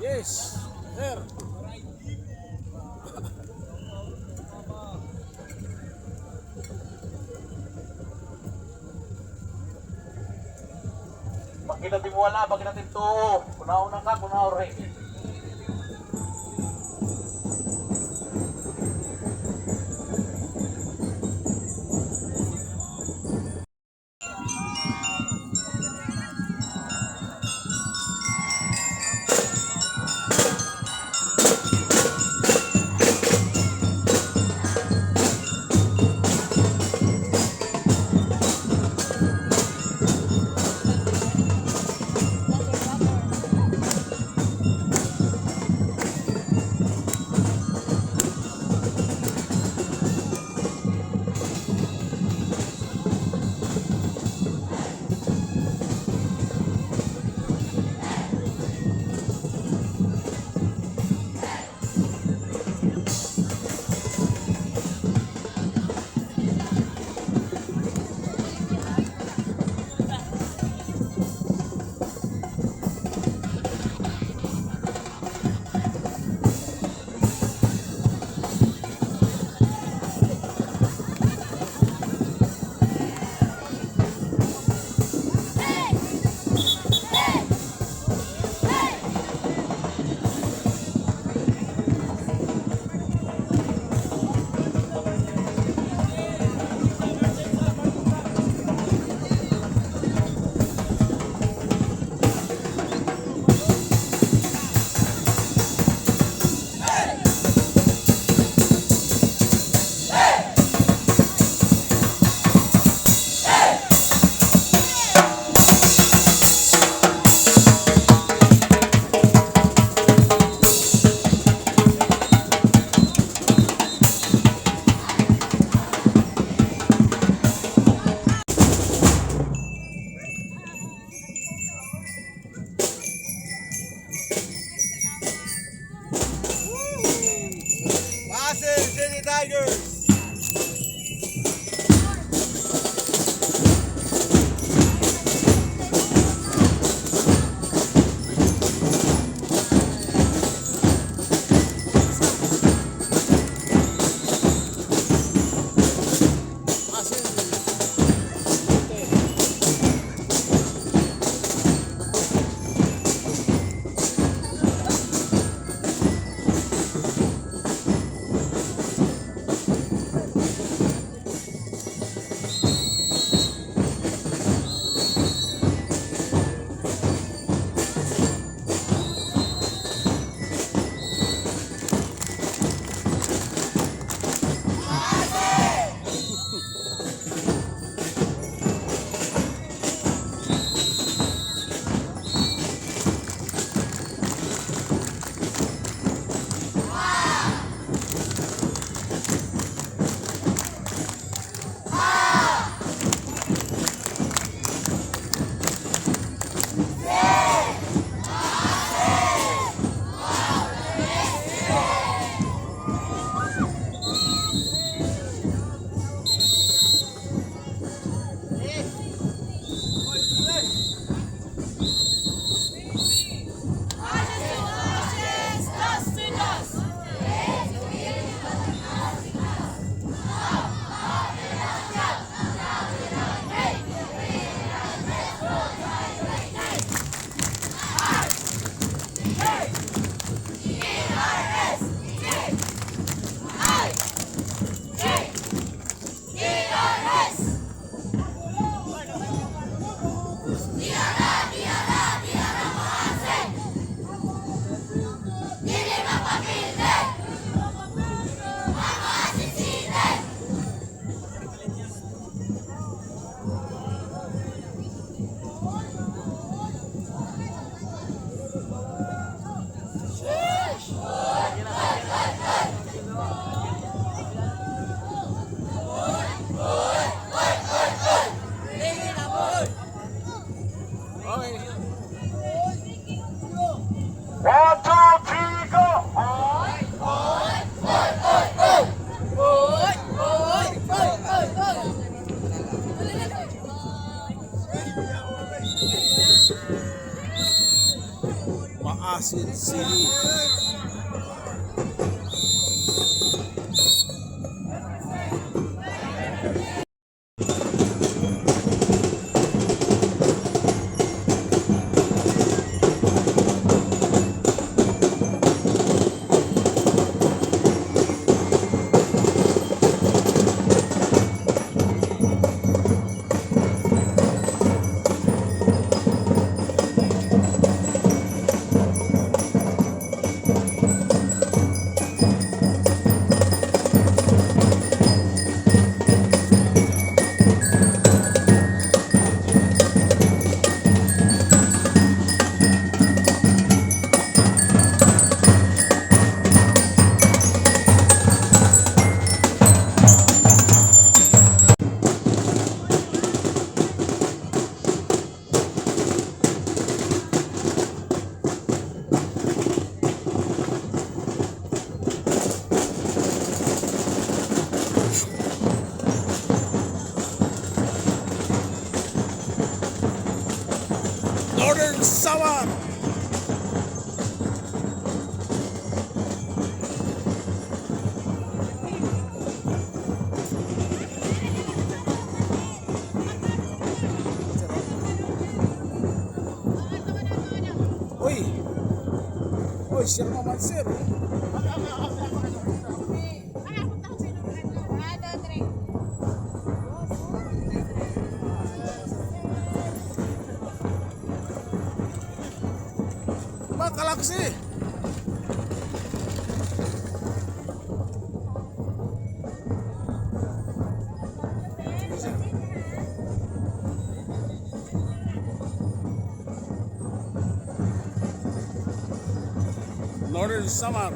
Yes, sir. Bakit natin wala, bakit natin to? Kunauna ka, kunauna rin. Tigers! One, two, three, go! Maasin City. Northern Samar. Uy! Uy, siya naman sir. Makalaksi! Northern Samar.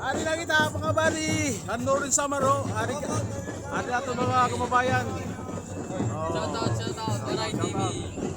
Ari na kita mga bali. Ang Northern Samar ho. Ari ato mga kababayan. Shoutout, Baray TV.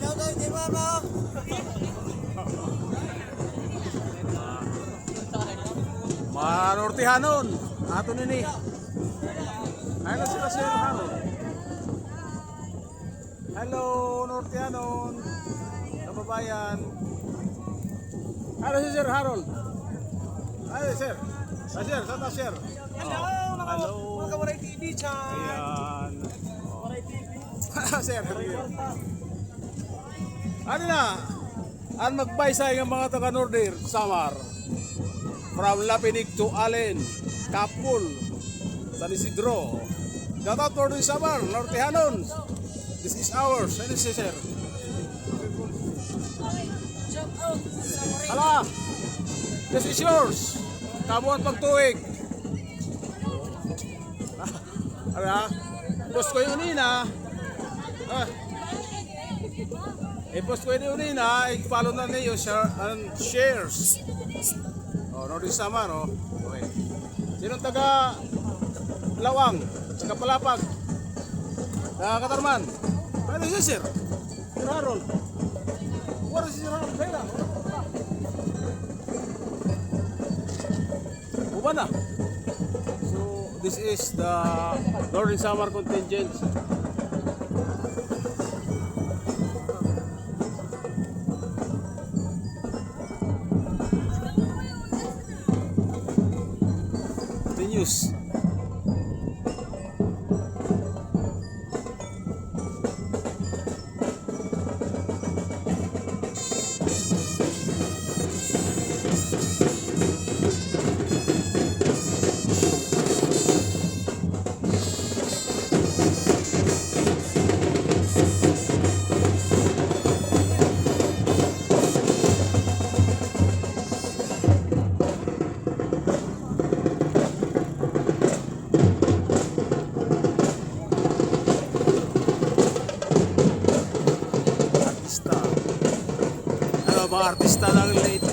Shoutout kay Mama. Mga Nortehanon, ato nini. Ayun na sila Sir Hanon. Hello, Nortehanon. Kababayan. Hello si Sir Harold. Hello Sir. Sir, saan Sir? Hello. Mga Kawaray TV, chan. Ayan. Kawaray TV. Sir, ano na? Ang magbaysay ng mga taga Nordir, Samar. From Lapinig to Allen, Kapul, San Isidro. Shout out Nordir Samar, Nortehanon. This is ours. Ano si Sir? Shoutout sa Baray. Hala! This is yours. Kabuan pagtuig. Ala, post ko yung unina. I-post ko yung unina, i-follow na niyo shares. Oh, Nordir Samar, oh. Okay. Sinong taga Lawang, taga Palapag, taga Katarman? Ano siya, Sir? Sir Harold. What is Sir Harold? Kaya Uba na. So, this is the Nordir Samar contingent. The news. Artista. Ano ba artista lang late?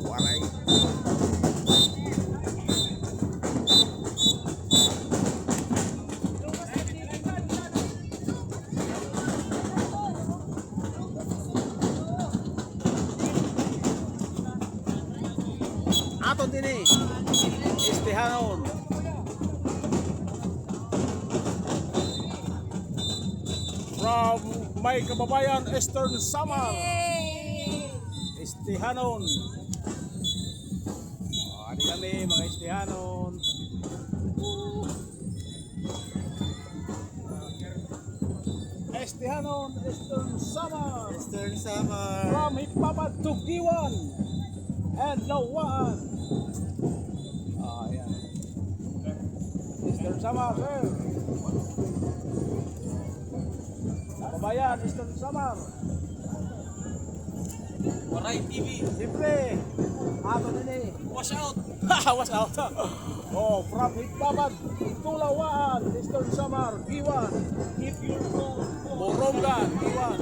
Waray. Aton din eh. Istihanon. From may kababayan Eastern Samar. Istihanon. Adi kami mga Istihanon. Istihanon, Eastern Samar. Eastern Samar. From Hipapad to Giwan and Lawaan. Ayan. Eastern Samar, sir. Kababayan, Eastern Samar. Baray TV. Siyempre, ato din eh. Wash out. Watch out. Oh, from Hipapad to Lawaan, Eastern Samar, Giwan. Keep your phone. Borongan, Giwan.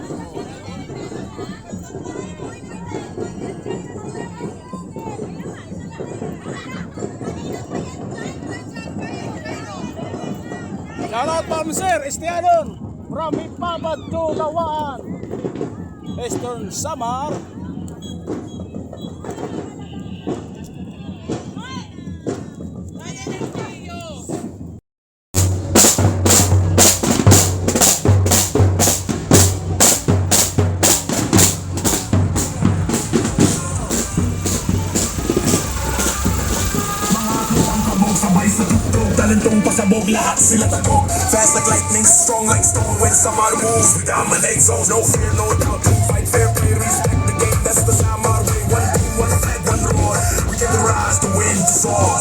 Shoutout Ma'am Sir Estianon from Ipabad to Lawaan, Eastern Samar. Sabay sa tuktok, talentong pasabog, lahat sila tagog. Fast like lightning, strong like stone. When Samar moves, we dominate zones. No fear, no doubt, we fight fair play. Respect the game, that's the Samar way. One team, one flag, one roar. We get the rise to win, to soar.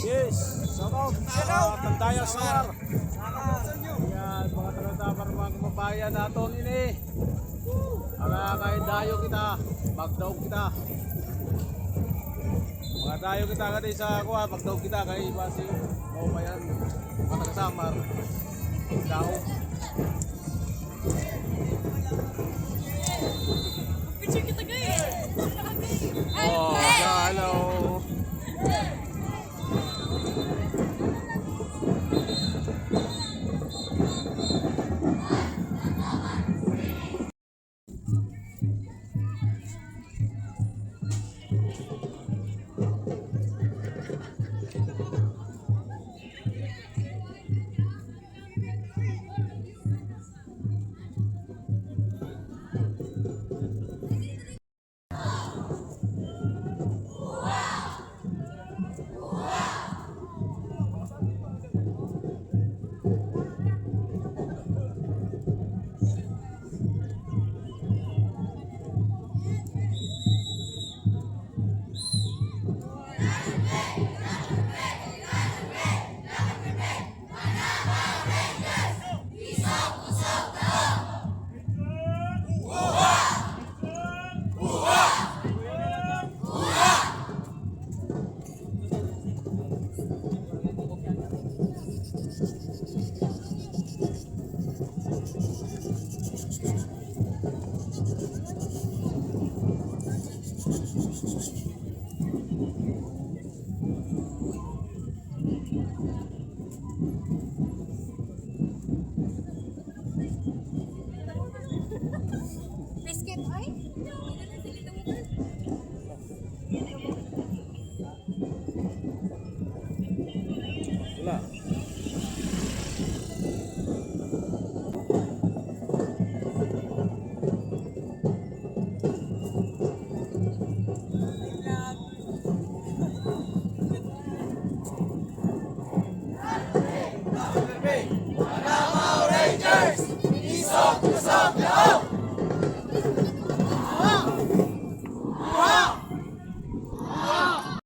Yes, shout out sa Tandaya Samar. Yan, mga taga-tapar mga kababayan naton ini. Ala kay dayo kita, magdaog kita. Mga dayo kita kadi sa kuha, magdaog kita kay basi mo bayan mga taga-Samar. Daog. Picture kita guys. Oh,